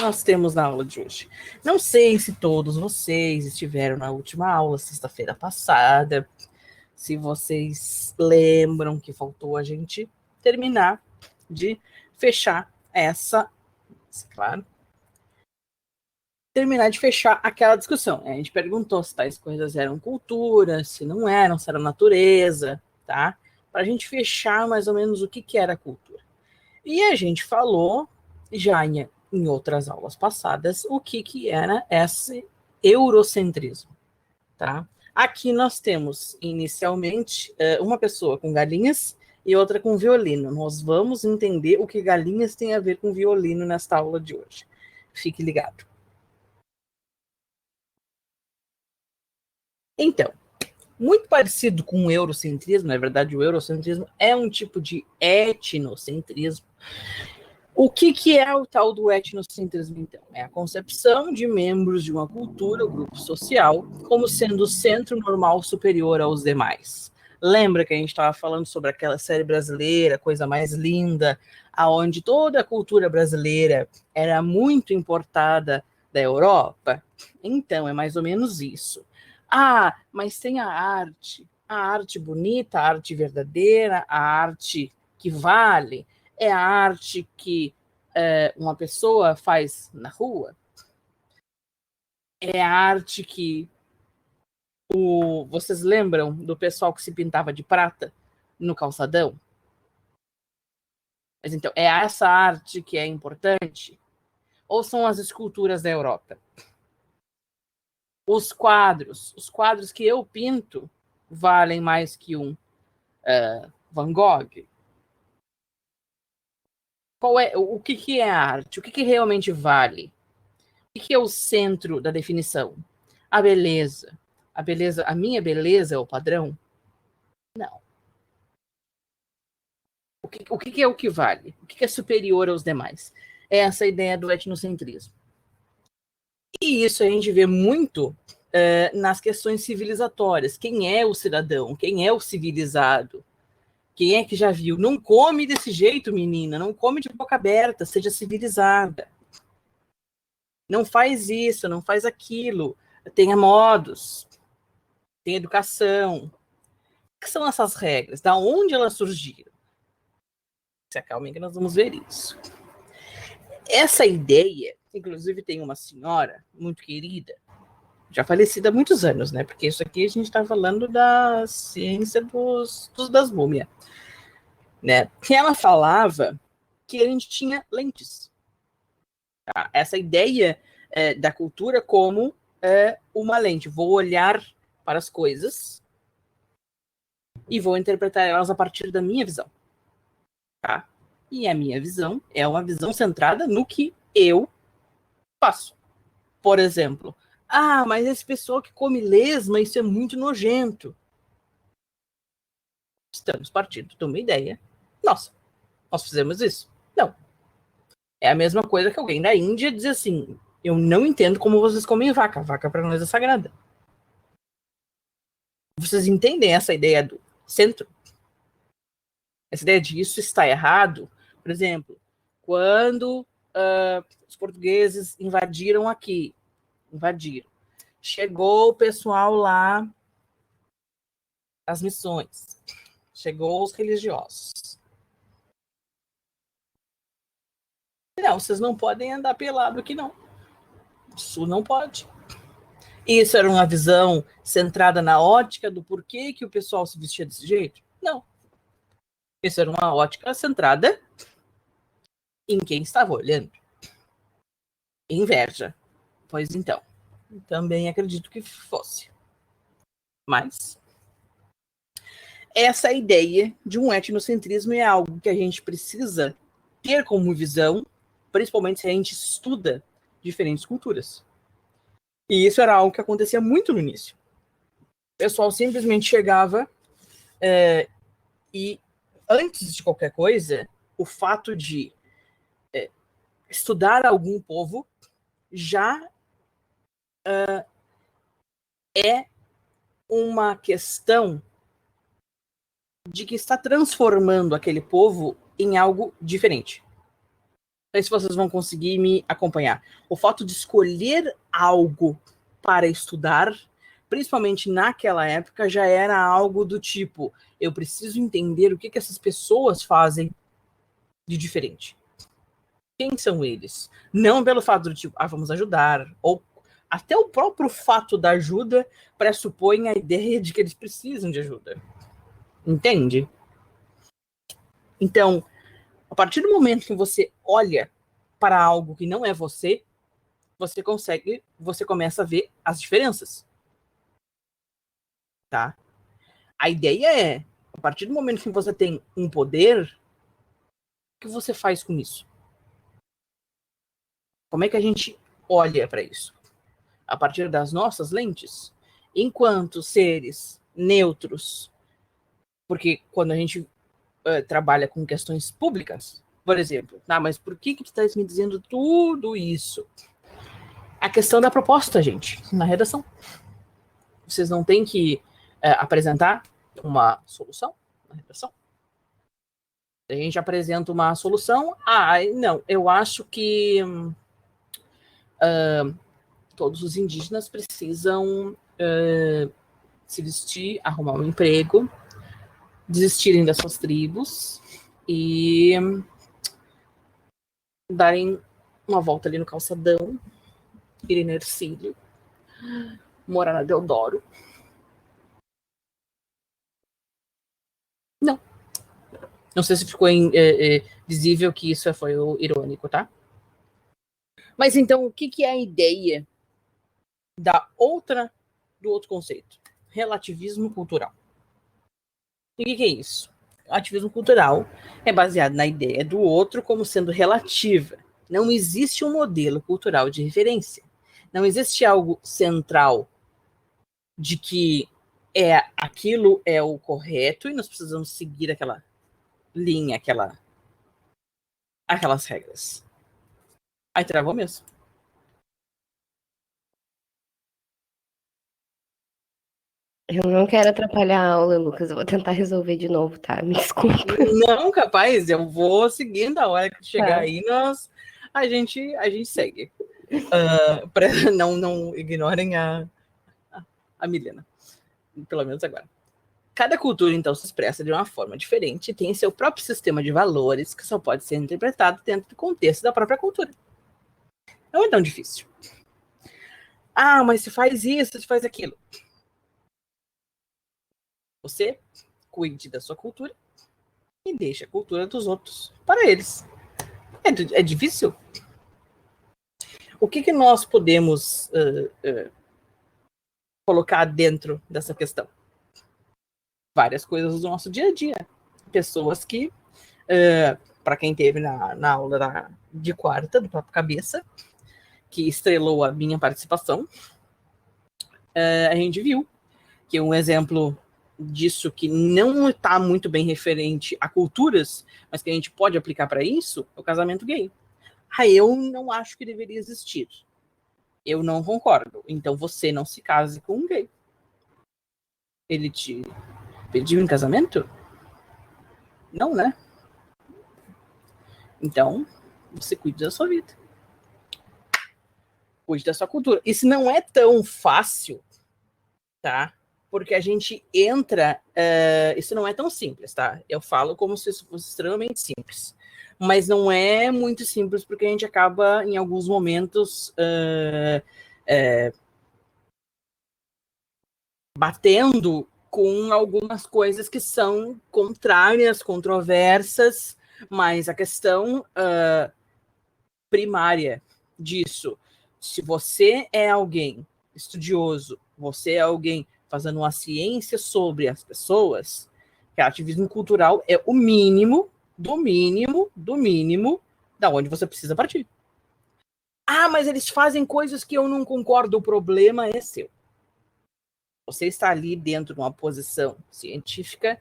nós temos na aula de hoje? Não sei se todos vocês estiveram na última aula, sexta-feira passada, se vocês lembram que faltou a gente terminar de fechar claro, terminar de fechar aquela discussão. A gente perguntou se tais coisas eram cultura, se não eram, se era natureza, tá? Para a gente fechar mais ou menos o que era cultura. E a gente falou, já em outras aulas passadas, o que era esse eurocentrismo, tá? Aqui nós temos, inicialmente, uma pessoa com galinhas e outra com violino. Nós vamos entender o que galinhas tem a ver com violino nesta aula de hoje. Fique ligado. Então, muito parecido com o eurocentrismo, na verdade, o eurocentrismo é um tipo de etnocentrismo. O que é o tal do etnocentrismo, então? É a concepção de membros de uma cultura ou grupo social como sendo o centro normal superior aos demais. Lembra que a gente estava falando sobre aquela série brasileira, Coisa Mais Linda, aonde toda a cultura brasileira era muito importada da Europa? Então, é mais ou menos isso. Ah, mas tem a arte bonita, a arte verdadeira, a arte que vale, é a arte que uma pessoa faz na rua, é a arte que vocês lembram do pessoal que se pintava de prata no calçadão? Mas então, é essa arte que é importante? Ou são as esculturas da Europa? Os quadros que eu pinto valem mais que um Van Gogh? O que é arte? O que realmente vale? O que é o centro da definição? A beleza. A minha beleza é o padrão? Não. O que é o que vale? O que é superior aos demais? É essa ideia do etnocentrismo. E isso a gente vê muito nas questões civilizatórias. Quem é o cidadão? Quem é o civilizado? Quem é que já viu? Não come desse jeito, menina. Não come de boca aberta. Seja civilizada. Não faz isso, não faz aquilo. Tenha modos. Tenha educação. O que são essas regras? Da onde elas surgiram? Se acalmem que nós vamos ver isso. Essa ideia, inclusive tem uma senhora muito querida, já falecida há muitos anos, né? Porque isso aqui a gente está falando da ciência das múmias, né? Que ela falava que a gente tinha lentes. Tá? Essa ideia da cultura como uma lente. Vou olhar para as coisas e vou interpretar elas a partir da minha visão. Tá? E a minha visão é uma visão centrada no que eu faço. Por exemplo, mas esse pessoal que come lesma, isso é muito nojento. Estamos partindo de uma ideia. Nossa, nós fizemos isso? Não. É a mesma coisa que alguém da Índia dizer assim, eu não entendo como vocês comem vaca. Vaca para nós é sagrada. Vocês entendem essa ideia do centro? Essa ideia de isso está errado? Por exemplo, quando os portugueses invadiram aqui, chegou o pessoal lá, as missões, chegou os religiosos. Não, vocês não podem andar pelado aqui, não. Isso não pode. Isso era uma visão centrada na ótica do porquê que o pessoal se vestia desse jeito? Não. Isso era uma ótica centrada em quem estava olhando. Inveja. Pois então, também acredito que fosse. Mas essa ideia de um etnocentrismo é algo que a gente precisa ter como visão, principalmente se a gente estuda diferentes culturas. E isso era algo que acontecia muito no início. O pessoal simplesmente chegava e, antes de qualquer coisa, o fato de estudar algum povo já é uma questão de que está transformando aquele povo em algo diferente. sei se vocês vão conseguir me acompanhar. O fato de escolher algo para estudar, principalmente naquela época, já era algo do tipo, eu preciso entender o que essas pessoas fazem de diferente. Quem são eles? Não pelo fato do tipo, vamos ajudar, ou até o próprio fato da ajuda pressupõe a ideia de que eles precisam de ajuda. Entende? Então, a partir do momento que você olha para algo que não é você começa a ver as diferenças. Tá? A ideia é, a partir do momento que você tem um poder, o que você faz com isso? Como é que a gente olha para isso? A partir das nossas lentes? Enquanto seres neutros, porque quando a gente trabalha com questões públicas, por exemplo, mas por que tu estás me dizendo tudo isso? A questão da proposta, gente, na redação. Vocês não têm que apresentar uma solução na redação. A gente apresenta uma solução. Não, eu acho que todos os indígenas precisam se vestir, arrumar um emprego, desistirem das suas tribos e darem uma volta ali no calçadão, irem no Ercílio, morar na Deodoro. Não sei se ficou visível que isso foi o irônico, tá? Mas então, o que é a ideia do outro conceito? Relativismo cultural. E o que é isso? O ativismo cultural é baseado na ideia do outro como sendo relativa. Não existe um modelo cultural de referência. Não existe algo central de que aquilo é o correto e nós precisamos seguir aquela linha, aquelas regras. Aí travou mesmo. Eu não quero atrapalhar a aula, Lucas. Eu vou tentar resolver de novo, tá? Me desculpa. Não, capaz. Eu vou seguindo. A hora que chegar aí, a gente segue. Para não ignorem a Milena. Pelo menos agora. Cada cultura, então, se expressa de uma forma diferente e tem seu próprio sistema de valores que só pode ser interpretado dentro do contexto da própria cultura. Não é tão difícil. Mas se faz isso, se faz aquilo. Você cuide da sua cultura e deixe a cultura dos outros para eles. É difícil? O que nós podemos colocar dentro dessa questão? Várias coisas do nosso dia a dia. Pessoas que, para quem teve na aula de quarta, do Papo Cabeça, que estrelou a minha participação, a gente viu que um exemplo disso que não está muito bem referente a culturas, mas que a gente pode aplicar para isso, é o casamento gay. Eu não acho que deveria existir. Eu não concordo. Então você não se case com um gay. Ele te pediu em casamento? Não, né? Então, você cuide da sua vida. Cuide da sua cultura. Isso não é tão fácil, tá? Porque a gente entra... isso não é tão simples, tá? Eu falo como se isso fosse extremamente simples. Mas não é muito simples porque a gente acaba, em alguns momentos, batendo com algumas coisas que são contrárias, controversas, mas a questão primária disso, se você é alguém estudioso, você é alguém fazendo uma ciência sobre as pessoas, relativismo cultural é o mínimo, do mínimo, da onde você precisa partir. Mas eles fazem coisas que eu não concordo, o problema é seu. Você está ali dentro de uma posição científica,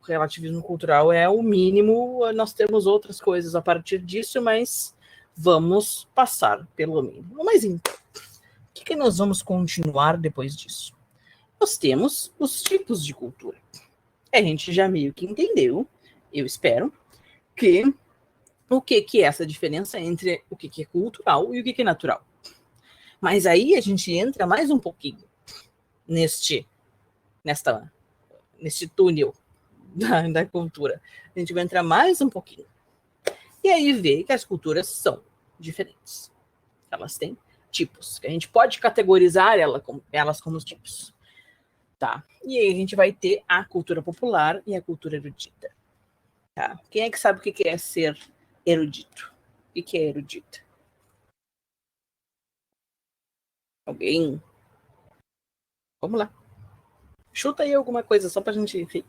o relativismo cultural é o mínimo, nós temos outras coisas a partir disso, mas vamos passar pelo mínimo. Mas então, o que nós vamos continuar depois disso? Nós temos os tipos de cultura. A gente já meio que entendeu, eu espero, que o que é essa diferença entre o que é cultural e o que é natural. Mas aí a gente entra mais um pouquinho neste túnel da cultura. A gente vai entrar mais um pouquinho. E aí vê que as culturas são diferentes. Elas têm tipos, que a gente pode categorizar elas como tipos. Tá? E aí a gente vai ter a cultura popular e a cultura erudita. Tá? Quem é que sabe o que é ser erudito? O que é erudito? Alguém? Vamos lá. Chuta aí alguma coisa só pra gente rir.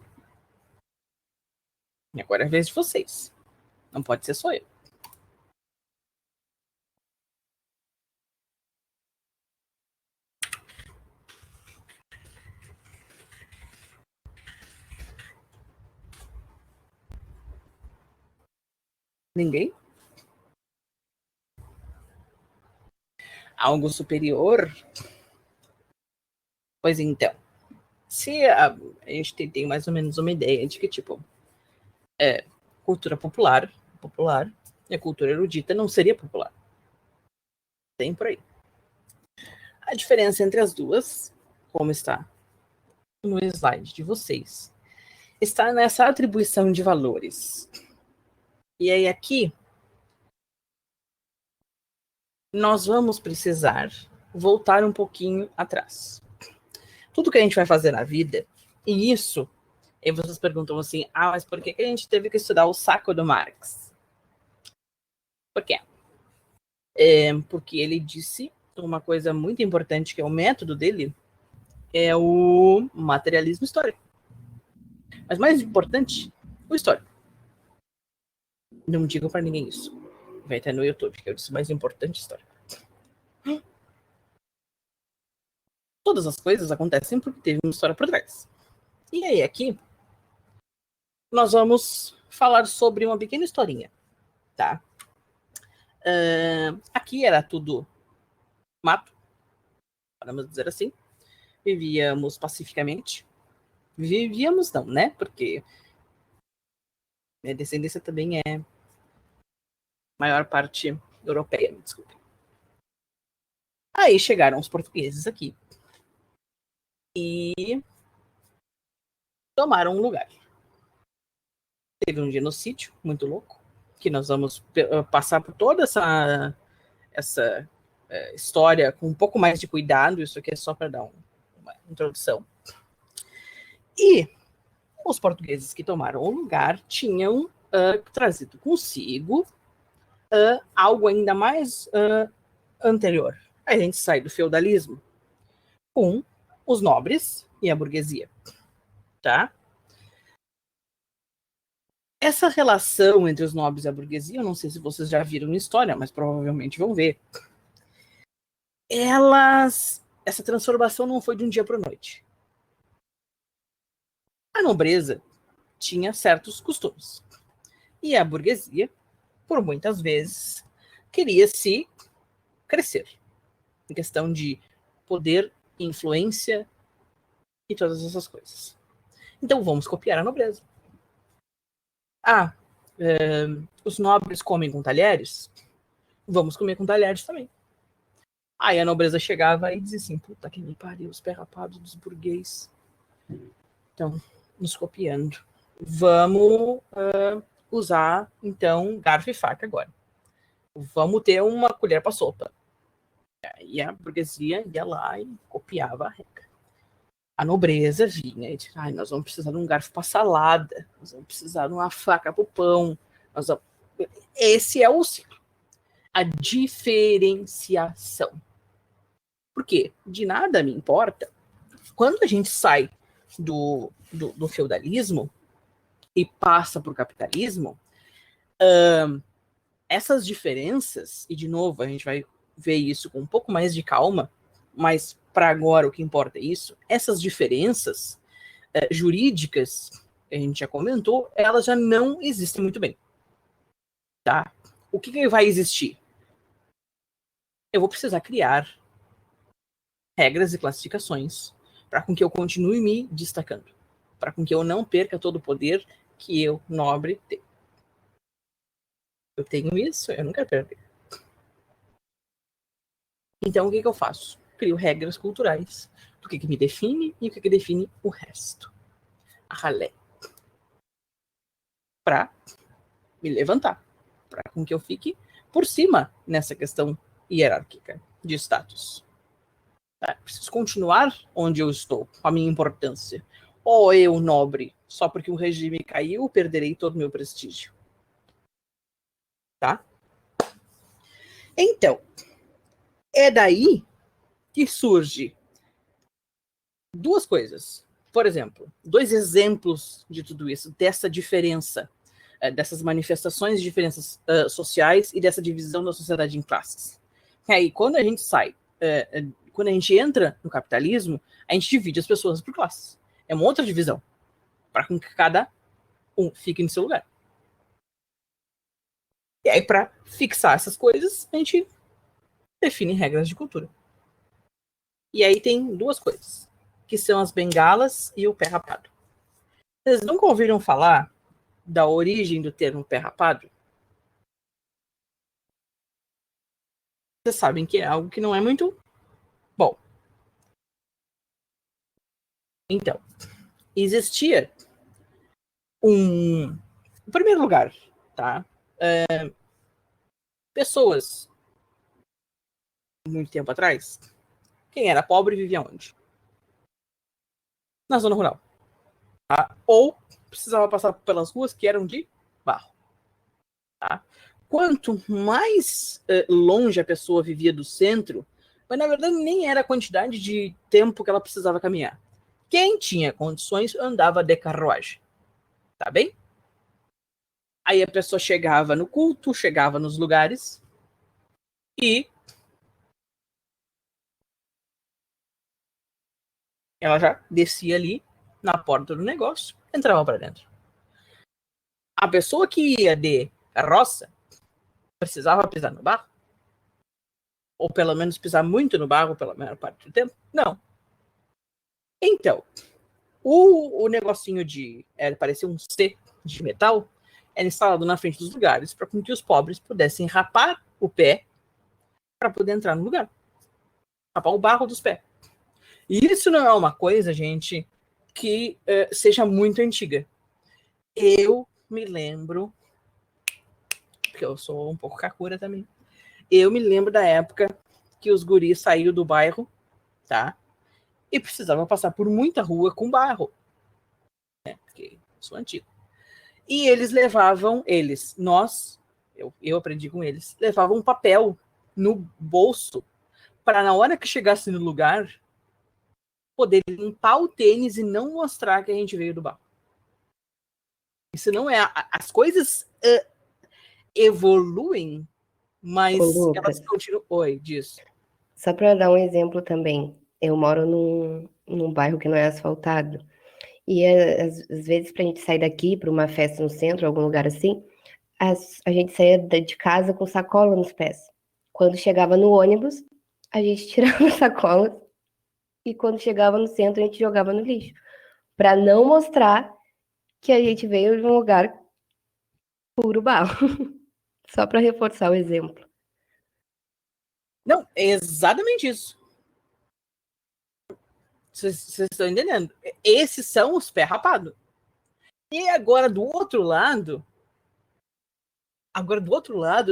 E agora é a vez de vocês. Não pode ser só eu. Ninguém? Algo superior? Pois então. Se a gente tem mais ou menos uma ideia de que, tipo, cultura popular e a cultura erudita não seria popular. Tem por aí. A diferença entre as duas, como está no slide de vocês, está nessa atribuição de valores. E aí aqui nós vamos precisar voltar um pouquinho atrás. Tudo que a gente vai fazer na vida, e isso, e vocês perguntam assim, mas por que a gente teve que estudar o saco do Marx? Por quê? Porque ele disse uma coisa muito importante, que é o método dele, é o materialismo histórico. Mas mais importante, o histórico. Não digo para ninguém isso. Vai estar no YouTube, que eu disse mais importante, histórico. Todas as coisas acontecem porque teve uma história por trás. E aí, aqui, nós vamos falar sobre uma pequena historinha, tá? Aqui era tudo mato, podemos dizer assim. Vivíamos pacificamente. Vivíamos não, né? Porque minha descendência também é maior parte europeia, me desculpe. Aí chegaram os portugueses aqui e tomaram um lugar. Teve um genocídio muito louco, que nós vamos passar por toda essa história com um pouco mais de cuidado. Isso aqui é só para dar uma introdução. E os portugueses que tomaram o lugar tinham trazido consigo algo ainda mais anterior. A gente sai do feudalismo com os nobres e a burguesia, tá? Essa relação entre os nobres e a burguesia, eu não sei se vocês já viram na história, mas provavelmente vão ver. Essa transformação não foi de um dia para a noite. A nobreza tinha certos costumes. E a burguesia, por muitas vezes, queria se crescer. Em questão de poder, influência e todas essas coisas. Então vamos copiar a nobreza. Os nobres comem com talheres? Vamos comer com talheres também. Aí a nobreza chegava e dizia assim, puta que me pariu, os perrapados dos burguês estão nos copiando. Vamos usar, então, garfo e faca agora. Vamos ter uma colher para sopa. E a burguesia ia lá e copiava a regra. A nobreza vinha e dizia, nós vamos precisar de um garfo para salada, nós vamos precisar de uma faca para o pão. Esse é o ciclo. A diferenciação. Por quê? De nada me importa. Quando a gente sai do feudalismo e passa para o capitalismo, essas diferenças, e de novo a gente vai ver isso com um pouco mais de calma, mas para agora o que importa é isso, essas diferenças jurídicas, que a gente já comentou, elas já não existem muito bem. Tá? O que vai existir? Eu vou precisar criar regras e classificações para com que eu continue me destacando, para com que eu não perca todo o poder que eu, nobre, tenho. Eu tenho isso, eu não quero perder. Então, o que eu faço? Crio regras culturais do que me define e o que define o resto. A ralé. Para me levantar. Para com que eu fique por cima nessa questão hierárquica de status. Preciso continuar onde eu estou, com a minha importância. Ou eu, nobre, só porque um regime caiu, perderei todo o meu prestígio. Tá? Então, é daí que surge duas coisas. Por exemplo, 2 exemplos de tudo isso, dessa diferença, dessas manifestações de diferenças sociais e dessa divisão da sociedade em classes. Aí, quando a gente sai, quando a gente entra no capitalismo, a gente divide as pessoas por classes. É uma outra divisão, para que cada um fique no seu lugar. E aí, para fixar essas coisas, a gente define regras de cultura. E aí tem 2 coisas, que são as bengalas e o pé rapado. Vocês nunca ouviram falar da origem do termo pé rapado? Vocês sabem que é algo que não é muito bom. Então, existia em primeiro lugar, tá? Pessoas, muito tempo atrás, quem era pobre vivia onde? Na zona rural. Tá? Ou precisava passar pelas ruas que eram de barro. Tá? Quanto mais longe a pessoa vivia do centro, mas na verdade nem era a quantidade de tempo que ela precisava caminhar. Quem tinha condições andava de carruagem. Tá bem? Aí a pessoa chegava no culto, chegava nos lugares e ela já descia ali na porta do negócio, entrava para dentro. A pessoa que ia de carroça precisava pisar no barro? Ou pelo menos pisar muito no barro pela maior parte do tempo? Não. Então, o negocinho de parecia um C de metal era instalado na frente dos lugares para que os pobres pudessem rapar o pé para poder entrar no lugar. Rapar o barro dos pés. E isso não é uma coisa, gente, que seja muito antiga. Eu me lembro, porque eu sou um pouco kakura também, eu me lembro da época que os guris saíram do bairro, tá? E precisavam passar por muita rua com barro. Né? Porque eu sou antigo. E eles levavam, eu aprendi com eles, levavam um papel no bolso para na hora que chegasse no lugar poder limpar o tênis e não mostrar que a gente veio do barro. Isso não é... As coisas evoluem, mas elas continuam... Oi, disso. Só para dar um exemplo também, eu moro num bairro que não é asfaltado, e às vezes para a gente sair daqui para uma festa no centro, algum lugar assim, a gente saía de casa com sacola nos pés. Quando chegava no ônibus, a gente tirava a sacola e quando chegava no centro a gente jogava no lixo, para não mostrar que a gente veio de um lugar puro barro. Só para reforçar o exemplo. Não, é exatamente isso. Vocês estão entendendo? Esses são os pé rapados. E agora, do outro lado,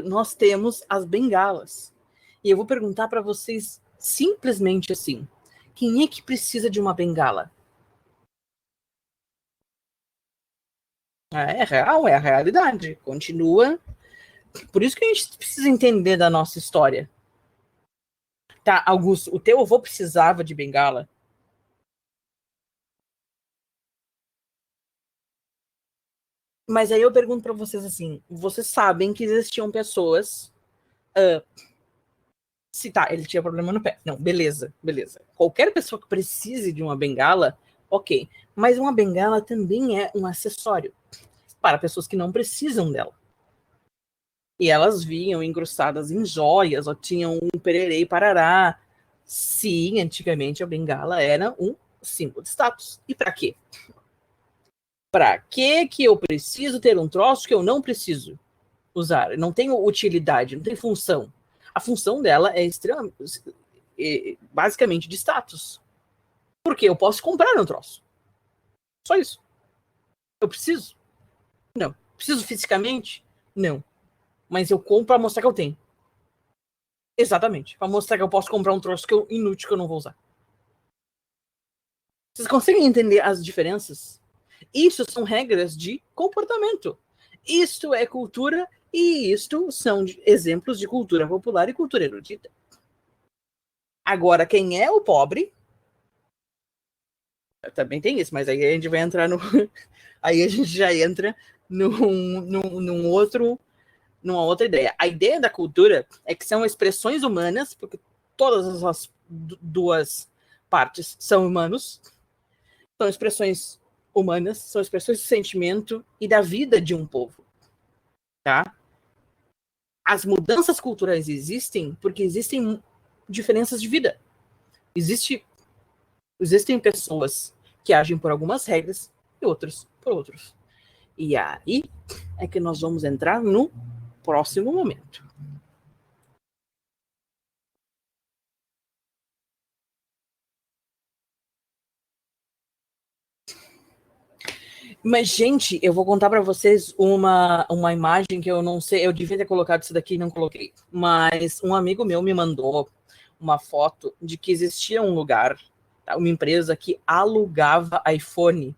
nós temos as bengalas. E eu vou perguntar para vocês simplesmente assim: quem é que precisa de uma bengala? É real, é a realidade. Continua. Por isso que a gente precisa entender da nossa história. Tá, Augusto, o teu avô precisava de bengala? Mas aí eu pergunto para vocês assim, vocês sabem que existiam pessoas... se tá, ele tinha problema no pé. Não, beleza. Qualquer pessoa que precise de uma bengala, ok. Mas uma bengala também é um acessório para pessoas que não precisam dela. E elas vinham engrossadas em joias, ou tinham um pererei parará. Sim, antigamente a bengala era um símbolo de status. E para quê? Para que eu preciso ter um troço que eu não preciso? usar, não tem utilidade, não tem função. A função dela é basicamente de status. Porque eu posso comprar um troço. Só isso. Eu preciso? Não. Preciso fisicamente? Não. Mas eu compro para mostrar que eu tenho. Exatamente. Para mostrar que eu posso comprar um troço inútil que eu não vou usar. Vocês conseguem entender as diferenças? Isso são regras de comportamento. Isto é cultura e isto são exemplos de cultura popular e cultura erudita. Agora, quem é o pobre... Também tem isso, mas aí a gente vai entrar no... Aí a gente já entra numa outra ideia. A ideia da cultura é que são expressões humanas, porque todas as duas partes são humanos, são expressões humanas, são expressões de sentimento e da vida de um povo. Tá? As mudanças culturais existem porque existem diferenças de vida. Existem pessoas que agem por algumas regras e outras por outras. E aí é que nós vamos entrar no próximo momento. Mas, gente, eu vou contar para vocês uma imagem que eu não sei, eu devia ter colocado isso daqui e não coloquei. Mas um amigo meu me mandou uma foto de que existia um lugar, tá, uma empresa que alugava iPhone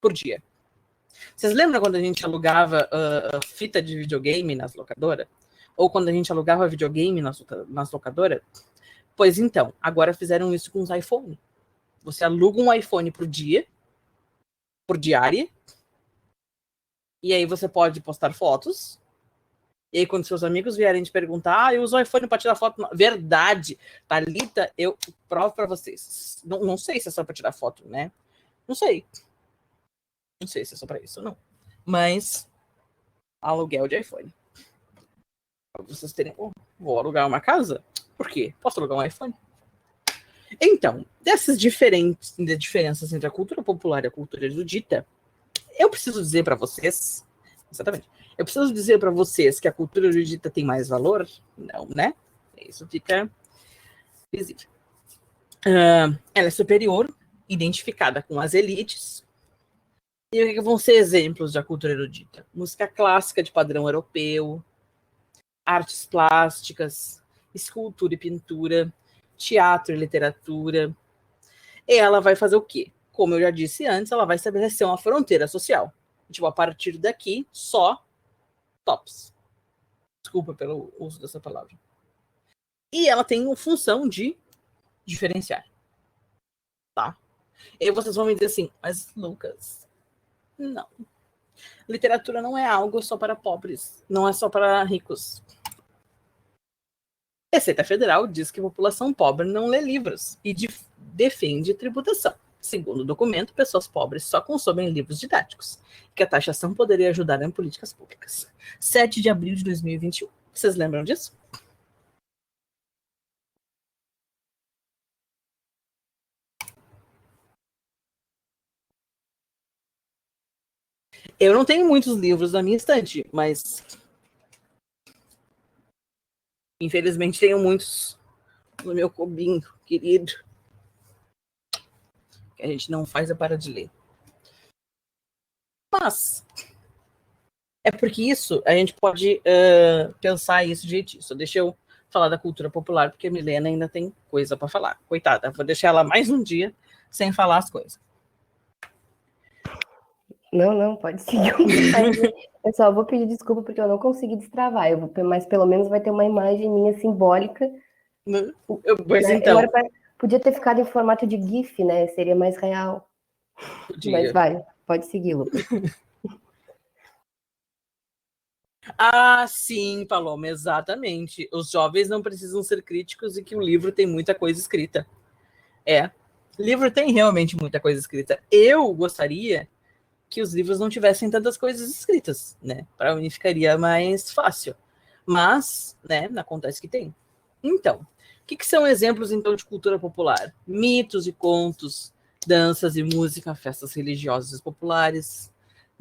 por dia. Vocês lembram quando a gente alugava fita de videogame nas locadoras? Ou quando a gente alugava videogame nas locadoras? Pois então, agora fizeram isso com os iPhone. Você aluga um iPhone por dia, por diária, e aí você pode postar fotos, e aí quando seus amigos vierem te perguntar, eu uso o iPhone para tirar foto. Verdade, Thalita, eu provo para vocês. Não sei se é só para tirar foto, né? Não sei se é só para isso ou não. Mas aluguel de iPhone. Para vocês terem... vou alugar uma casa? Por quê? Posso alugar um iPhone? Então, dessas diferenças entre a cultura popular e a cultura erudita, eu preciso dizer para vocês... Exatamente. Eu preciso dizer para vocês que a cultura erudita tem mais valor? Não, né? Isso fica visível. Ela é superior, identificada com as elites. E o que vão ser exemplos da cultura erudita? Música clássica de padrão europeu, artes plásticas, escultura e pintura, teatro e literatura. E ela vai fazer o quê? Como eu já disse antes, ela vai estabelecer uma fronteira social. Tipo, a partir daqui, só tops. Desculpa pelo uso dessa palavra. E ela tem uma função de diferenciar. Tá? E aí vocês vão me dizer assim, mas Lucas, não. Literatura não é algo só para pobres, não é só para ricos. A Receita Federal diz que a população pobre não lê livros e defende tributação. Segundo o documento, pessoas pobres só consomem livros didáticos, que a taxação poderia ajudar em políticas públicas. 7 de abril de 2021. Vocês lembram disso? Eu não tenho muitos livros na minha estante, mas infelizmente tenho muitos no meu cubinho, querido, que a gente não faz a para de ler. Mas é porque isso, a gente pode pensar isso de jeito. Deixa eu falar da cultura popular, porque a Milena ainda tem coisa para falar. Coitada, vou deixar ela mais um dia sem falar as coisas. Não, pode seguir. Eu só vou pedir desculpa porque eu não consegui destravar. Mas pelo menos vai ter uma imagem minha simbólica. Pois né? Então. Podia ter ficado em formato de GIF, né? Seria mais real. Podia. Mas vai, pode seguir, Lucas. Ah, sim, Paloma, exatamente. Os jovens não precisam ser críticos e que o livro tem muita coisa escrita. O livro tem realmente muita coisa escrita. Eu gostaria que os livros não tivessem tantas coisas escritas, né? Para mim ficaria mais fácil. Mas, né, acontece que tem. Então, o que são exemplos, então, de cultura popular? Mitos e contos, danças e música, festas religiosas populares,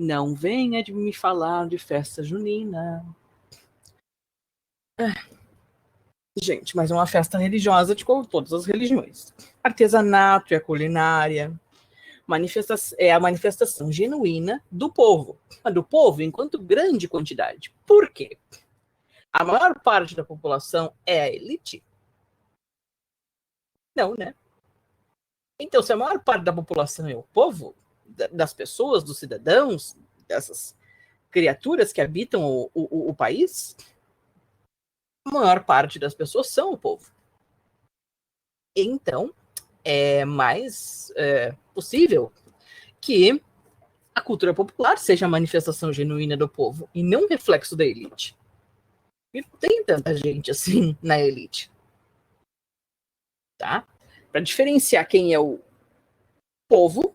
Não venha de me falar de festa junina. Gente, mas é uma festa religiosa de todas as religiões. Artesanato e a culinária. É a manifestação genuína do povo enquanto grande quantidade. Por quê? A maior parte da população é a elite? Não, né? Então, se a maior parte da população é o povo, das pessoas, dos cidadãos, dessas criaturas que habitam o país, a maior parte das pessoas são o povo. Então, é mais possível que a cultura popular seja a manifestação genuína do povo e não reflexo da elite. E não tem tanta gente assim na elite. Tá? Para diferenciar quem é o povo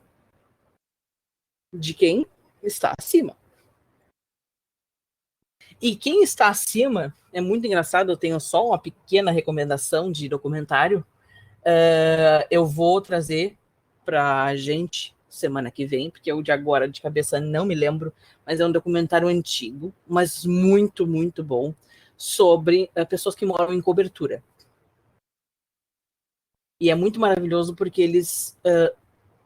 de quem está acima. E quem está acima, é muito engraçado, eu tenho só uma pequena recomendação de documentário. Eu vou trazer para a gente semana que vem, porque o de agora de cabeça não me lembro, mas é um documentário antigo, mas muito, muito bom, sobre pessoas que moram em cobertura. E é muito maravilhoso porque eles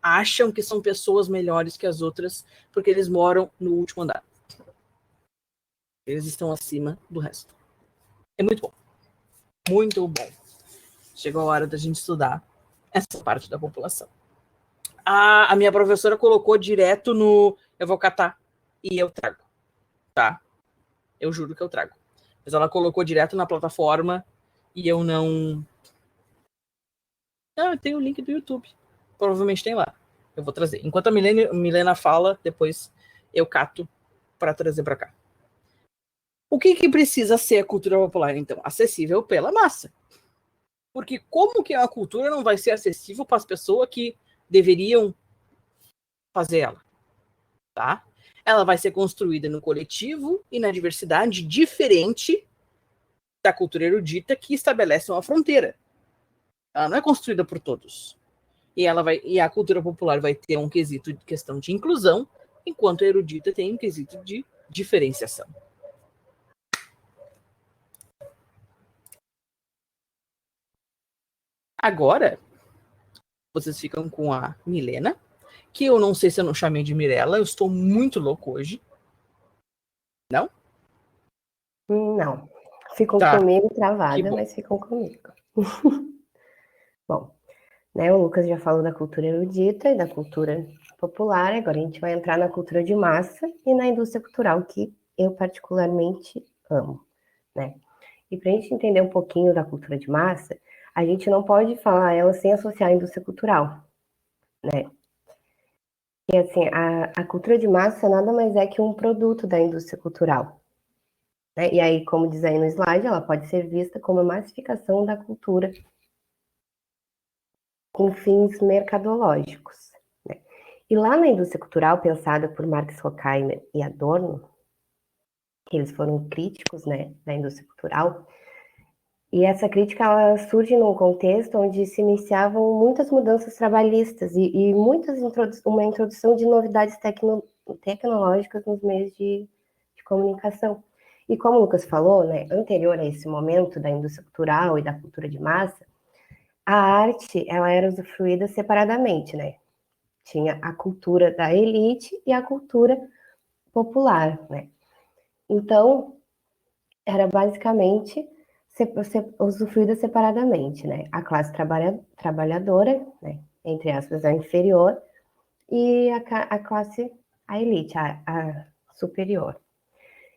acham que são pessoas melhores que as outras, porque eles moram no último andar. Eles estão acima do resto. É muito bom. Muito bom. Chegou a hora da gente estudar essa parte da população. A minha professora colocou direto no... Eu vou catar e eu trago. Tá? Eu juro que eu trago. Mas ela colocou direto na plataforma e eu não... Ah, tem o link do YouTube. Provavelmente tem lá. Eu vou trazer. Enquanto a Milena fala, depois eu cato para trazer para cá. O que precisa ser a cultura popular, então? Acessível pela massa. Porque como que a cultura não vai ser acessível para as pessoas que deveriam fazer ela? Tá? Ela vai ser construída no coletivo e na diversidade diferente da cultura erudita que estabelece uma fronteira. Ela não é construída por todos. E a cultura popular vai ter um quesito de questão de inclusão, enquanto a erudita tem um quesito de diferenciação. Agora, vocês ficam com a Milena, que eu não sei se eu não chamei de Mirella, eu estou muito louco hoje. Não? Não. Ficam Tá. comigo travada, mas ficam comigo. Bom, né, o Lucas já falou da cultura erudita e da cultura popular, agora a gente vai entrar na cultura de massa e na indústria cultural, que eu particularmente amo, né? E para a gente entender um pouquinho da cultura de massa, a gente não pode falar ela sem associar a indústria cultural, né? E assim, a cultura de massa nada mais é que um produto da indústria cultural, né? E aí, como diz aí no slide, ela pode ser vista como a massificação da cultura com fins mercadológicos, né? E lá na indústria cultural, pensada por Marx Horkheimer e Adorno, que eles foram críticos, né, da indústria cultural, e essa crítica ela surge num contexto onde se iniciavam muitas mudanças trabalhistas e uma introdução de novidades tecnológicas nos meios de comunicação. E como o Lucas falou, né, anterior a esse momento da indústria cultural e da cultura de massa, a arte ela era usufruída separadamente, né? Tinha a cultura da elite e a cultura popular, né? Então, era basicamente usufruída separadamente, né? A classe trabalhadora, né? Entre aspas, a inferior, e a classe, a elite, a superior.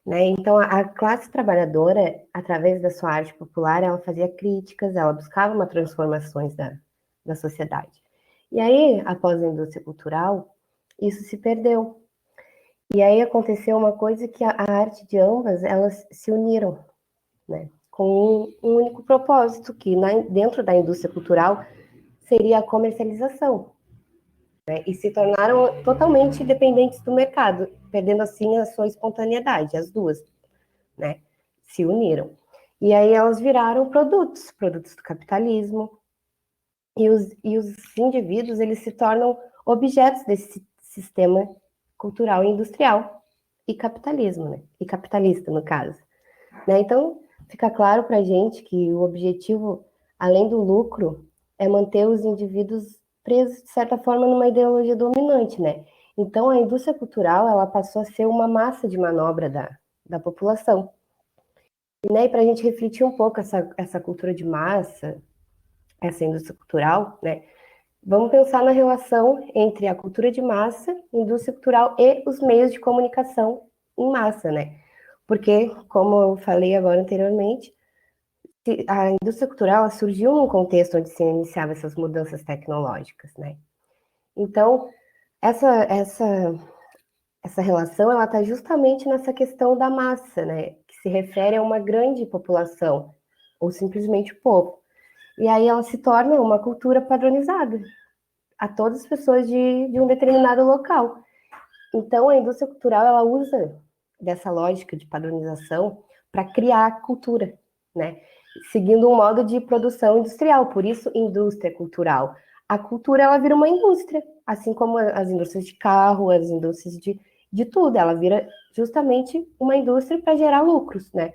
Né? Então, a classe trabalhadora, através da sua arte popular, ela fazia críticas, ela buscava uma transformações da sociedade. E aí, após a indústria cultural, isso se perdeu. E aí aconteceu uma coisa que a arte de ambas, elas se uniram, né? Com um único propósito, que dentro da indústria cultural seria a comercialização. Né? E se tornaram totalmente dependentes do mercado, perdendo assim a sua espontaneidade, as duas, né? Se uniram. E aí elas viraram produtos do capitalismo, e os indivíduos, eles se tornam objetos desse sistema cultural e industrial e capitalismo, né? E capitalista, no caso. Né? Então, fica claro para a gente que o objetivo, além do lucro, é manter os indivíduos presos, de certa forma, numa ideologia dominante, né? Então, a indústria cultural, ela passou a ser uma massa de manobra da população. E, né, para a gente refletir um pouco essa cultura de massa, essa indústria cultural, né? Vamos pensar na relação entre a cultura de massa, indústria cultural e os meios de comunicação em massa, né? Porque, como eu falei agora anteriormente, a indústria cultural surgiu num contexto onde se iniciavam essas mudanças tecnológicas, né? Então, essa relação, ela está justamente nessa questão da massa, né? Que se refere a uma grande população, ou simplesmente o povo. E aí ela se torna uma cultura padronizada a todas as pessoas de um determinado local. Então, a indústria cultural, ela usa dessa lógica de padronização para criar cultura, né? Seguindo um modo de produção industrial, por isso indústria cultural. A cultura, ela vira uma indústria, assim como as indústrias de carro, as indústrias de tudo, ela vira justamente uma indústria para gerar lucros, né?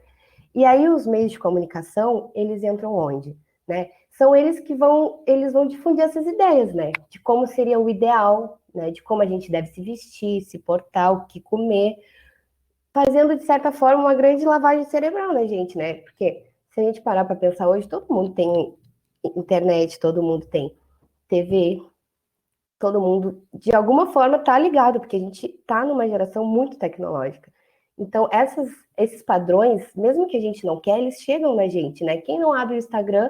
E aí os meios de comunicação, eles entram onde? Né? São eles vão difundir essas ideias, né? De como seria o ideal, né? De como a gente deve se vestir, se portar, o que comer, fazendo, de certa forma, uma grande lavagem cerebral na gente, né? Porque se a gente parar para pensar hoje, todo mundo tem internet, todo mundo tem TV, todo mundo, de alguma forma, está ligado, porque a gente está numa geração muito tecnológica. Então, esses padrões, mesmo que a gente não quer, eles chegam na gente, né? Quem não abre o Instagram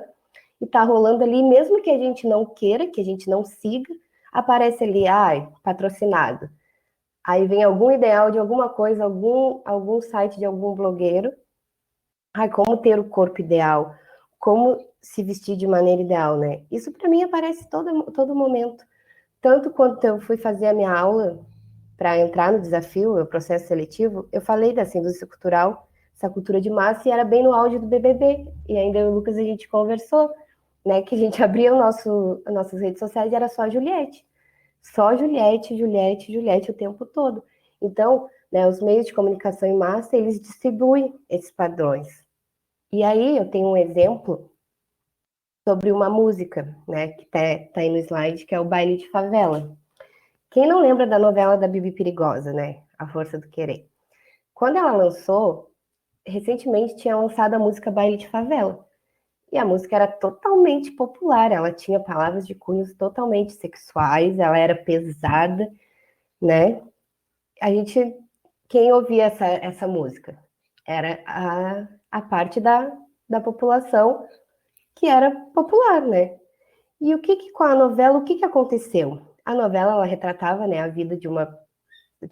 e tá rolando ali, mesmo que a gente não queira, que a gente não siga, aparece ali, ai, patrocinado. Aí vem algum ideal de alguma coisa, algum site de algum blogueiro. Ai, como ter o corpo ideal, como se vestir de maneira ideal, né? Isso para mim aparece todo momento. Tanto quando eu fui fazer a minha aula para entrar no desafio, o processo seletivo, eu falei dessa indústria cultural, essa cultura de massa, e era bem no auge do BBB. E ainda eu e o Lucas a gente conversou, né, que a gente abria as nossas redes sociais e era só a Juliette. Só Juliette, Juliette, Juliette o tempo todo. Então, né, os meios de comunicação em massa, eles distribuem esses padrões. E aí eu tenho um exemplo sobre uma música, né, que tá aí no slide, que é o Baile de Favela. Quem não lembra da novela da Bibi Perigosa, né? A Força do Querer. Quando ela lançou, recentemente tinha lançado a música Baile de Favela. E a música era totalmente popular, ela tinha palavras de cunhos totalmente sexuais, ela era pesada, né? Quem ouvia essa música? Era a parte da população que era popular, né? E com a novela, o que aconteceu? A novela, ela retratava, né, a vida de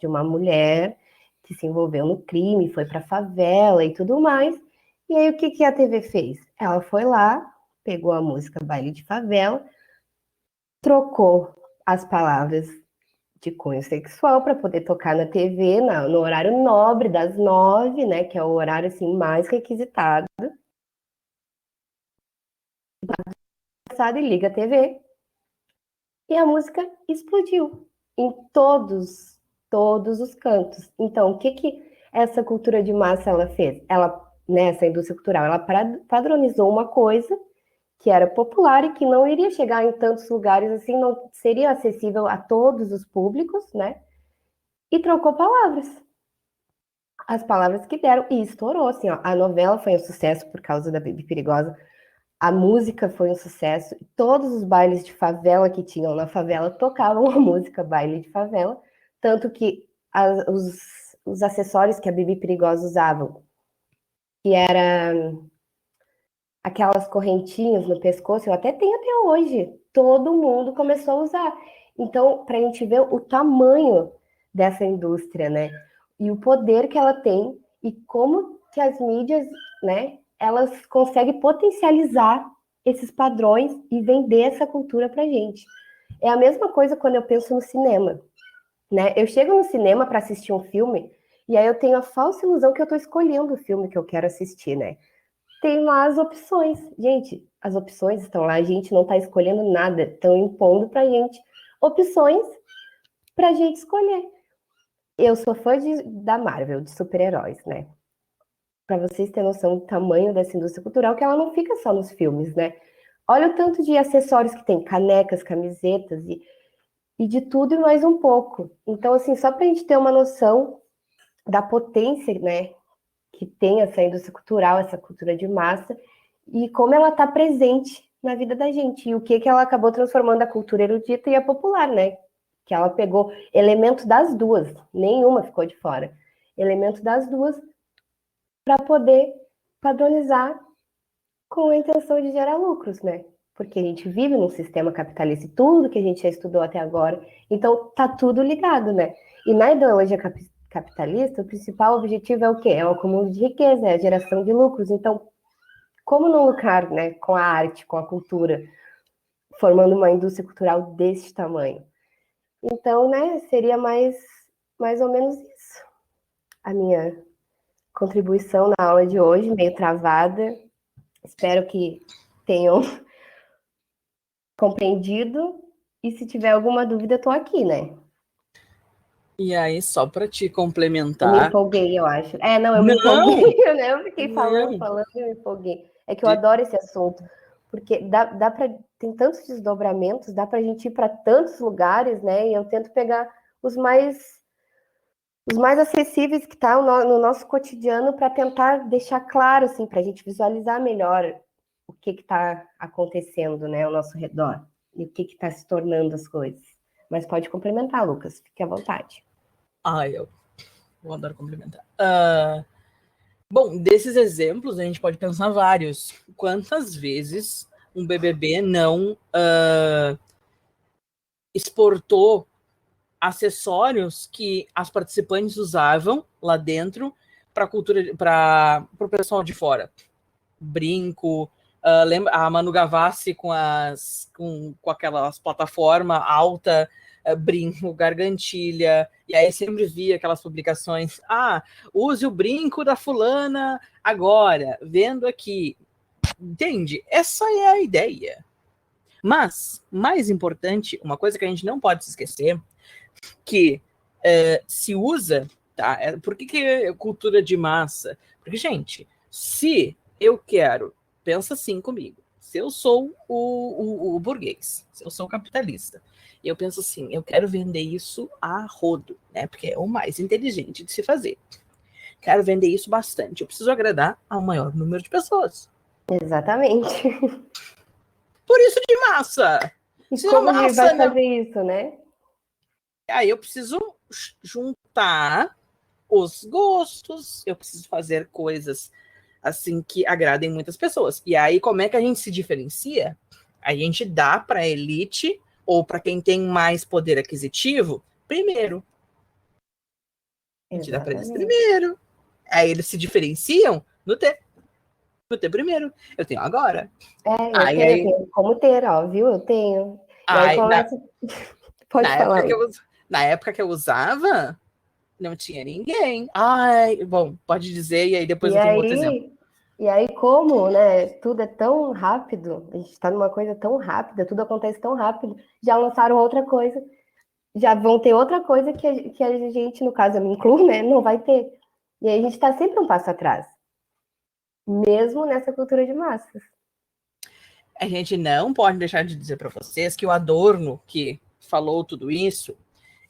uma mulher que se envolveu no crime, foi para a favela e tudo mais. E aí, o que a TV fez? Ela foi lá, pegou a música Baile de Favela, trocou as palavras de cunho sexual para poder tocar na TV, no horário nobre, das 9, né, que é o horário assim, mais requisitado. E liga a TV. E a música explodiu em todos os cantos. Então, o que essa cultura de massa ela fez? Ela, nessa indústria cultural, ela padronizou uma coisa que era popular e que não iria chegar em tantos lugares assim, não seria acessível a todos os públicos, né? E trocou palavras. As palavras que deram, e estourou, assim, ó. A novela foi um sucesso por causa da Bibi Perigosa, a música foi um sucesso, todos os bailes de favela que tinham na favela tocavam a música Baile de Favela, tanto que os acessórios que a Bibi Perigosa usavam, que era aquelas correntinhas no pescoço, eu até tenho até hoje, todo mundo começou a usar. Então, para a gente ver o tamanho dessa indústria, né? E o poder que ela tem e como que as mídias, né, elas conseguem potencializar esses padrões e vender essa cultura para gente. É a mesma coisa quando eu penso no cinema, né? Eu chego no cinema para assistir um filme e aí eu tenho a falsa ilusão que eu estou escolhendo o filme que eu quero assistir, né? Tem lá as opções. Gente, as opções estão lá, a gente não está escolhendo nada, estão impondo para a gente opções para a gente escolher. Eu sou fã da Marvel, de super-heróis, né? Para vocês terem noção do tamanho dessa indústria cultural, que ela não fica só nos filmes, né? Olha o tanto de acessórios que tem, canecas, camisetas e de tudo e mais um pouco. Então, assim, só para a gente ter uma noção da potência, né, que tem essa indústria cultural, essa cultura de massa, e como ela está presente na vida da gente, e o que ela acabou transformando a cultura erudita e a popular, né? Que ela pegou elementos das duas, nenhuma ficou de fora. Elementos das duas para poder padronizar com a intenção de gerar lucros, né? Porque a gente vive num sistema capitalista e tudo que a gente já estudou até agora, então tá tudo ligado, né? E na ideologia capitalista, o principal objetivo é o quê? É o acúmulo de riqueza, é a geração de lucros. Então, como não lucrar, né, com a arte, com a cultura, formando uma indústria cultural desse tamanho? Então, né, seria mais ou menos isso. A minha contribuição na aula de hoje, meio travada. Espero que tenham compreendido. E se tiver alguma dúvida, eu tô aqui, né? E aí, só para te Eu me complementar. empolguei, eu acho. Não, eu me empolguei, Não! né? Eu fiquei falando, Não! e eu me empolguei. É que eu adoro esse assunto, porque dá para tem tantos desdobramentos, dá para a gente ir para tantos lugares, né? E eu tento pegar os mais acessíveis que tá no nosso cotidiano para tentar deixar claro, assim, para a gente visualizar melhor o que está acontecendo, né, ao nosso redor e o que está se tornando as coisas. Mas pode complementar, Lucas, fique à vontade. Eu vou adoro complementar. Bom, desses exemplos, a gente pode pensar vários. Quantas vezes um BBB não exportou acessórios que as participantes usavam lá dentro para o pessoal de fora? Brinco, lembra a Manu Gavassi com aquelas plataforma alta, brinco, gargantilha, e aí sempre via aquelas publicações, use o brinco da fulana agora, vendo aqui. Entende? Essa é a ideia. Mas, mais importante, uma coisa que a gente não pode se esquecer, que se usa, tá? Por que é cultura de massa? Porque, gente, se eu quero, pensa assim comigo, se eu sou o burguês, se eu sou o capitalista, e eu penso assim, eu quero vender isso a rodo, né? Porque é o mais inteligente de se fazer. Quero vender isso bastante. Eu preciso agradar ao maior número de pessoas. Exatamente. Por isso de massa. E Se a como que vai massa não. fazer isso, né? Aí eu preciso juntar os gostos, eu preciso fazer coisas assim que agradem muitas pessoas. E aí, como é que a gente se diferencia? A gente dá para a elite ou para quem tem mais poder aquisitivo primeiro. A gente dá para eles Exatamente. primeiro. Aí eles se diferenciam no ter primeiro. Eu tenho agora. Eu tenho como ter, ó, viu? Eu tenho. E aí Aí começa. Pode na falar, época que Lucas. na época que eu usava, não tinha ninguém. Bom, pode dizer, e aí depois E eu tenho outro exemplo. aí, e aí, como, né, tudo é tão rápido, a gente está numa coisa tão rápida, tudo acontece tão rápido, já lançaram outra coisa, já vão ter outra coisa que a gente, no caso eu me incluo, né, não vai ter. E aí a gente está sempre um passo atrás, mesmo nessa cultura de massas. A gente não pode deixar de dizer para vocês que o Adorno, que falou tudo isso,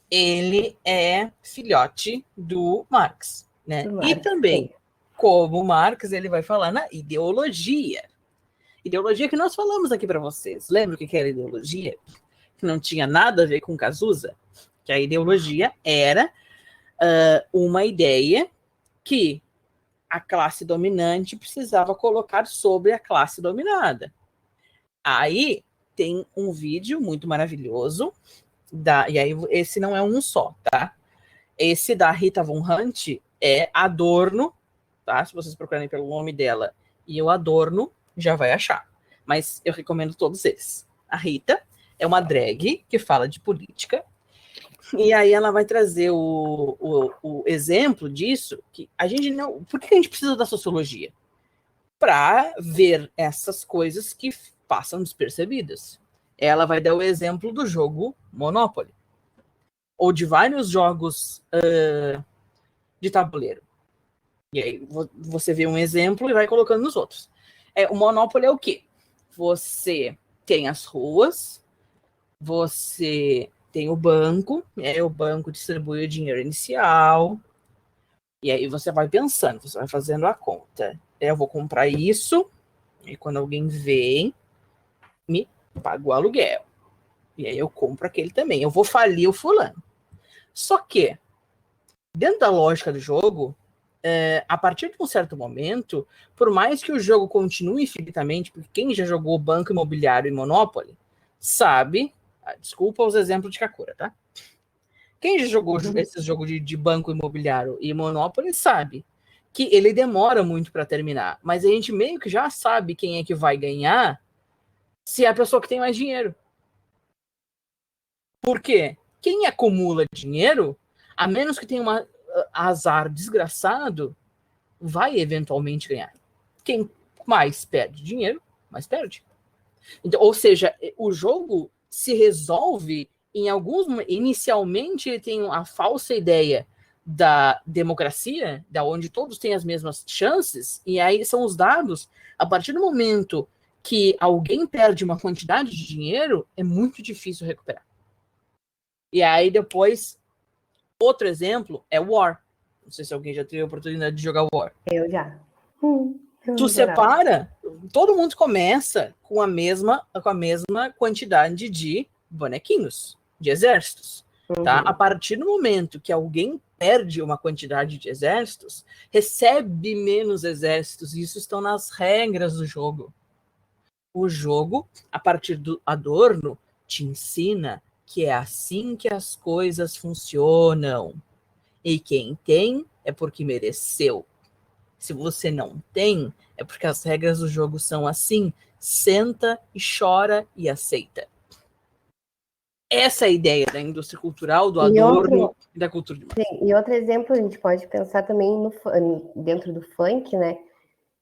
ele é filhote do Marx, né? Do E Marx, também, sim. como Marx, ele vai falar na ideologia. Ideologia que nós falamos aqui para vocês. Lembra o que era ideologia? Que não tinha nada a ver com Cazuza? Que a ideologia era uma ideia que a classe dominante precisava colocar sobre a classe dominada. Aí tem um vídeo muito maravilhoso, e aí esse não é um só, tá? Esse da Rita Von Hunt é Adorno, tá? Se vocês procurarem pelo nome dela e o Adorno, já vai achar. Mas eu recomendo todos eles. A Rita é uma drag que fala de política, e aí ela vai trazer o exemplo disso, que a gente não... Por que a gente precisa da sociologia? Para ver essas coisas que passam despercebidas. Ela vai dar o exemplo do jogo Monopoly. ou de vários jogos de tabuleiro. E aí você vê um exemplo e vai colocando nos outros. O Monopoly é o quê? Você tem as ruas, você tem o banco, o banco distribui o dinheiro inicial, e aí você vai pensando, você vai fazendo a conta. Eu vou comprar isso, e quando alguém vem, me paga o aluguel. E aí eu compro aquele também. Eu vou falir o fulano. Só que, dentro da lógica do jogo, a partir de um certo momento, por mais que o jogo continue infinitamente, porque quem já jogou Banco Imobiliário e Monopoly, sabe, desculpa os exemplos de Kakura, tá? Quem já jogou esses jogos de Banco Imobiliário e Monopoly sabe que ele demora muito para terminar, mas a gente meio que já sabe quem é que vai ganhar se é a pessoa que tem mais dinheiro. Por quê? Quem acumula dinheiro, a menos que tenha um azar desgraçado, vai eventualmente ganhar. Quem mais perde dinheiro, mais perde. Então, ou seja, o jogo se resolve em alguns... Inicialmente, ele tem a falsa ideia da democracia, da onde todos têm as mesmas chances, e aí são os dados. A partir do momento que alguém perde uma quantidade de dinheiro, é muito difícil recuperar. E aí depois, outro exemplo é War. Não sei se alguém já teve a oportunidade de jogar War. Eu já. Tu separa, todo mundo começa com a mesma quantidade de bonequinhos, de exércitos. Tá? A partir do momento que alguém perde uma quantidade de exércitos, recebe menos exércitos. Isso estão nas regras do jogo. O jogo, a partir do Adorno, te ensina que é assim que as coisas funcionam. E quem tem é porque mereceu. Se você não tem, é porque as regras do jogo são assim. Senta e chora e aceita. Essa é a ideia da indústria cultural, do Adorno e da cultura de massa. Sim, e outro exemplo, a gente pode pensar também dentro do funk, né?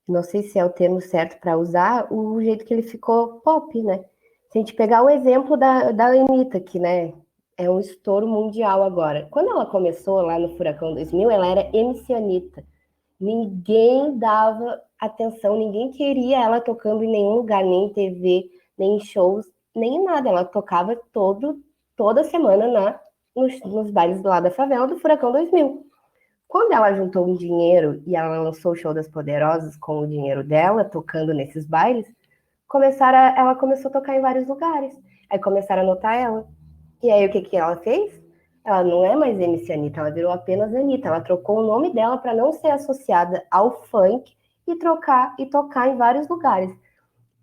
Não sei se é o termo certo para usar, o jeito que ele ficou pop, né? Se a gente pegar o exemplo da Anitta, que, né, é um estouro mundial agora. Quando ela começou lá no Furacão 2000, ela era MC Anitta. Ninguém dava atenção, ninguém queria ela tocando em nenhum lugar, nem em TV, nem em shows, nem em nada. Ela tocava toda semana nos bailes lá da favela do Furacão 2000. Quando ela juntou um dinheiro e ela lançou o Show das Poderosas com o dinheiro dela, tocando nesses bailes, ela começou a tocar em vários lugares. Aí começaram a notar ela. E aí o que ela fez? Ela não é mais MC Anitta, ela virou apenas Anitta. Ela trocou o nome dela para não ser associada ao funk e tocar em vários lugares.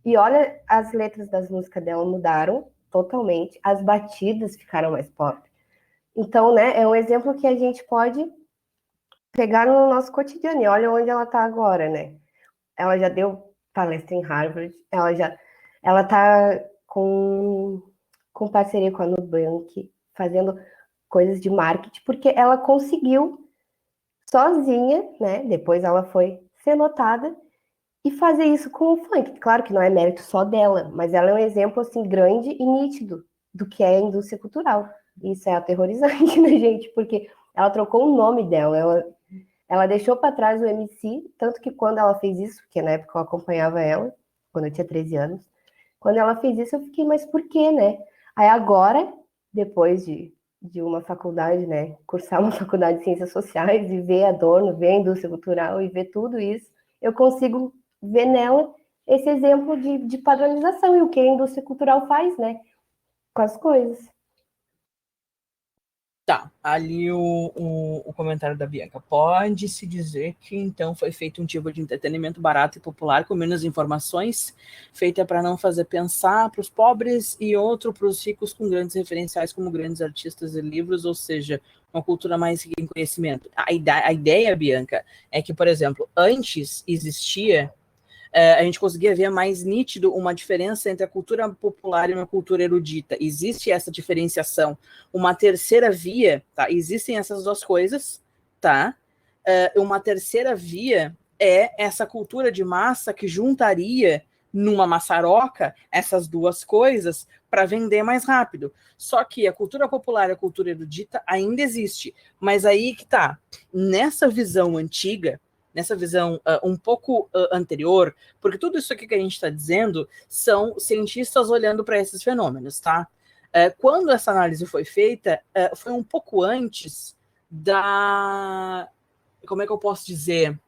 E olha, as letras das músicas dela mudaram totalmente, as batidas ficaram mais pop. Então, né, é um exemplo que a gente pode pegar no nosso cotidiano. E olha onde ela está agora, né? Ela já deu palestra em Harvard, ela está com parceria com a Nubank, fazendo coisas de marketing, porque ela conseguiu sozinha, né? Depois ela foi ser notada e fazer isso com o funk. Claro que não é mérito só dela, mas ela é um exemplo assim grande e nítido do que é a indústria cultural. Isso é aterrorizante, né, gente? Porque ela trocou o nome dela, ela deixou para trás o MC, tanto que quando ela fez isso, porque na época eu acompanhava ela, quando eu tinha 13 anos, quando ela fez isso eu fiquei, mas por quê, né? Aí agora, depois de uma faculdade, né, cursar uma faculdade de Ciências Sociais e ver Adorno, ver a indústria cultural e ver tudo isso, eu consigo ver nela esse exemplo de padronização e o que a indústria cultural faz, né, com as coisas. Tá, ali o comentário da Bianca. Pode-se dizer que, então, foi feito um tipo de entretenimento barato e popular com menos informações, feita para não fazer pensar para os pobres e outro para os ricos com grandes referenciais como grandes artistas e livros, ou seja, uma cultura mais rica em conhecimento. A ideia, Bianca, é que, por exemplo, antes existia... a gente conseguia ver mais nítido uma diferença entre a cultura popular e uma cultura erudita. Existe essa diferenciação. Uma terceira via, tá? Existem essas duas coisas, tá? Uma terceira via é essa cultura de massa que juntaria numa maçaroca essas duas coisas para vender mais rápido. Só que a cultura popular e a cultura erudita ainda existe. Mas aí que tá, nessa visão antiga, nessa visão um pouco anterior, porque tudo isso aqui que a gente está dizendo são cientistas olhando para esses fenômenos, tá? Quando essa análise foi feita, foi um pouco antes da... Como é que eu posso dizer?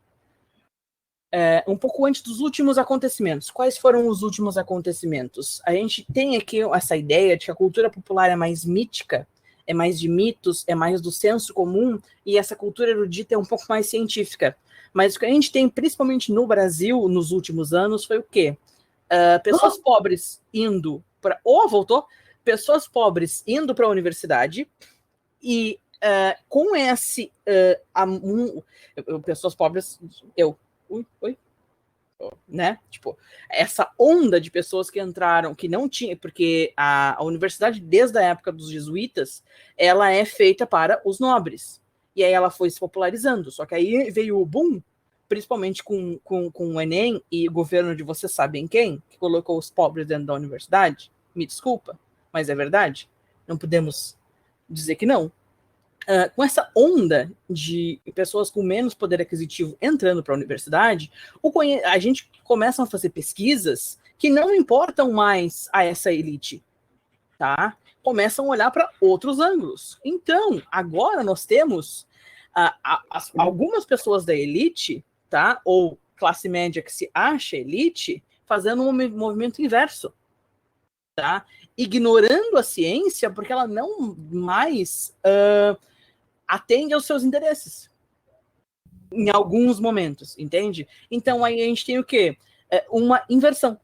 Um pouco antes dos últimos acontecimentos. Quais foram os últimos acontecimentos? A gente tem aqui essa ideia de que a cultura popular é mais mítica, é mais de mitos, é mais do senso comum, e essa cultura erudita é um pouco mais científica. Mas o que a gente tem, principalmente no Brasil, nos últimos anos, foi o quê? Pessoas pobres indo para... voltou? Pessoas pobres indo para a universidade e com esse... pessoas pobres... Oi? Né? Tipo, essa onda de pessoas que entraram, que não tinha, porque a universidade, desde a época dos jesuítas, ela é feita para os nobres. E aí ela foi se popularizando. Só que aí veio o boom, principalmente com o Enem e o governo de vocês sabem quem, que colocou os pobres dentro da universidade. Me desculpa, mas é verdade. Não podemos dizer que não. Com essa onda de pessoas com menos poder aquisitivo entrando para a universidade, a gente começa a fazer pesquisas que não importam mais a essa elite, tá? Começam a olhar para outros ângulos. Então, agora nós temos algumas pessoas da elite, tá? Ou classe média que se acha elite, fazendo um movimento inverso, tá? Ignorando a ciência porque ela não mais... atende aos seus interesses em alguns momentos, entende? Então aí a gente tem o quê? Uma inversão.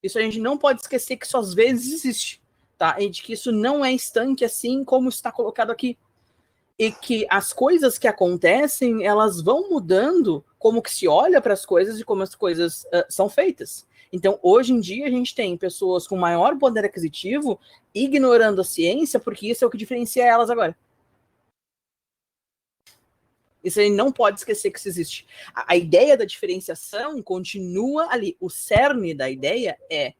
Isso a gente não pode esquecer que isso às vezes existe, tá? E de que isso não é estanque assim como está colocado aqui. E que as coisas que acontecem, elas vão mudando como que se olha para as coisas e como as coisas são feitas. Então, hoje em dia, a gente tem pessoas com maior poder aquisitivo ignorando a ciência, porque isso é o que diferencia elas agora. Isso aí não pode esquecer que isso existe. A ideia da diferenciação continua ali. O cerne da ideia é: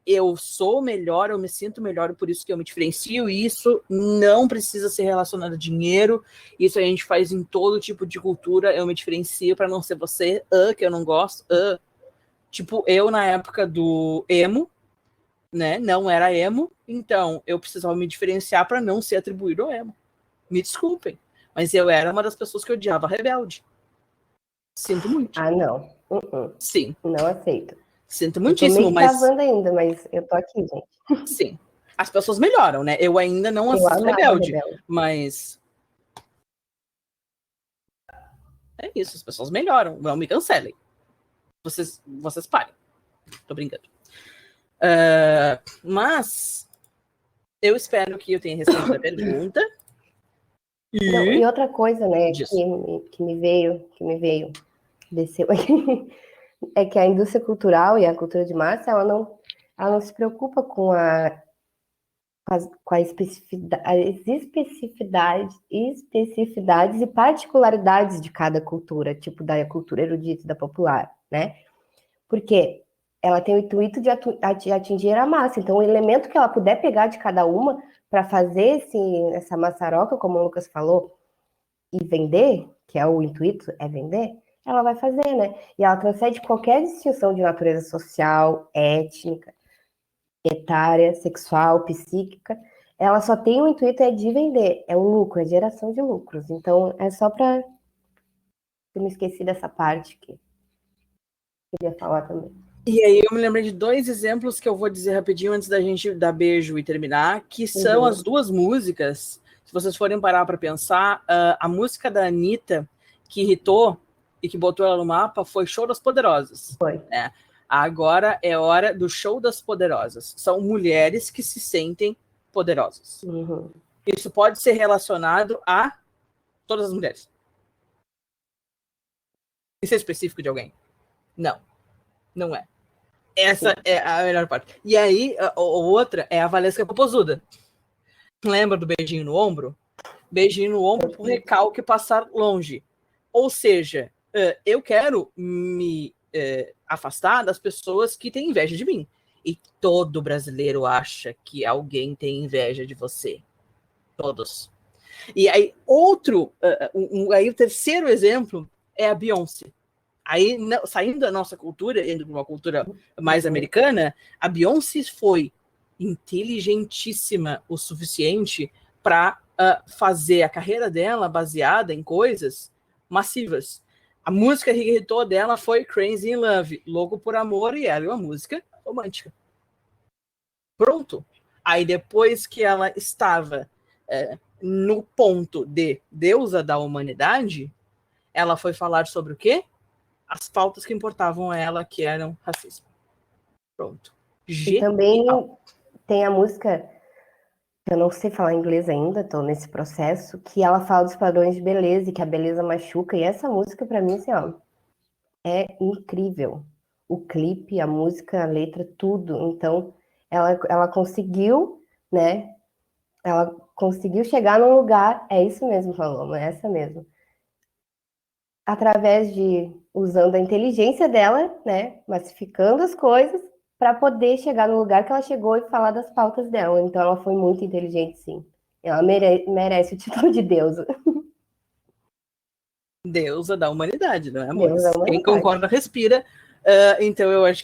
eu sou melhor, eu me sinto melhor, por isso que eu me diferencio, e isso não precisa ser relacionado a dinheiro. Isso a gente faz em todo tipo de cultura. Eu me diferencio para não ser você, que eu não gosto. Tipo, eu na época do emo, né? Não era emo, então eu precisava me diferenciar para não ser atribuído ao emo. Me desculpem. Mas eu era uma das pessoas que odiava Rebelde. Sinto muito. Ah, não. Sim. Não aceito. Sinto muitíssimo, mas... Eu tô meio ainda, mas eu tô aqui, gente. Sim. As pessoas melhoram, né? Eu ainda não assisto Rebelde, mas... É isso, as pessoas melhoram. Não me cancelem. Vocês parem. Tô brincando. Mas eu espero que eu tenha respondido a pergunta. E outra coisa, né, que me veio, desceu aqui, é que a indústria cultural e a cultura de massa, ela não se preocupa com as especificidades e particularidades de cada cultura, tipo da cultura erudita e da popular, né? Porque ela tem o intuito de atingir a massa. Então, o elemento que ela puder pegar de cada uma para fazer essa maçaroca, como o Lucas falou, e vender, que é o intuito, é vender, ela vai fazer, né? E ela transcende qualquer distinção de natureza social, étnica, etária, sexual, psíquica. Ela só tem o intuito de vender, é o lucro, é geração de lucros. Então, é só para... Eu me esqueci dessa parte que eu queria falar também. E aí eu me lembrei de 2 exemplos que eu vou dizer rapidinho antes da gente dar beijo e terminar, que são as 2 músicas. Se vocês forem parar para pensar, a música da Anitta, que irritou e que botou ela no mapa, foi Show das Poderosas. Foi. Agora é hora do Show das Poderosas. São mulheres que se sentem poderosas. Isso pode ser relacionado a todas as mulheres. Isso é específico de alguém? Não. Não é. Essa é a melhor parte. E aí, a outra é a Valesca Popozuda. Lembra do beijinho no ombro? Beijinho no ombro por recalque passar longe. Ou seja, eu quero me afastar das pessoas que têm inveja de mim. E todo brasileiro acha que alguém tem inveja de você. Todos. E aí, aí o terceiro exemplo é a Beyoncé. Aí, saindo da nossa cultura, indo para uma cultura mais americana, a Beyoncé foi inteligentíssima o suficiente para fazer a carreira dela baseada em coisas massivas. A música que irritou dela foi Crazy in Love, Louco por Amor, e era uma música romântica. Pronto. Aí depois que ela estava no ponto de deusa da humanidade, ela foi falar sobre o quê? As pautas que importavam a ela, que eram racismo. Pronto. E também tem a música, eu não sei falar inglês ainda, estou nesse processo, que ela fala dos padrões de beleza e que a beleza machuca. E essa música, para mim, assim, ó, é incrível. O clipe, a música, a letra, tudo. Então, ela conseguiu, né? Ela conseguiu chegar num lugar, é isso mesmo, Paloma, é essa mesmo. Através de, usando a inteligência dela, né? Massificando as coisas, para poder chegar no lugar que ela chegou e falar das pautas dela. Então, ela foi muito inteligente, sim. Ela merece o título de deusa. Deusa da humanidade, não é, amores? Deusa da Quem humanidade. concorda, respira. Então, eu acho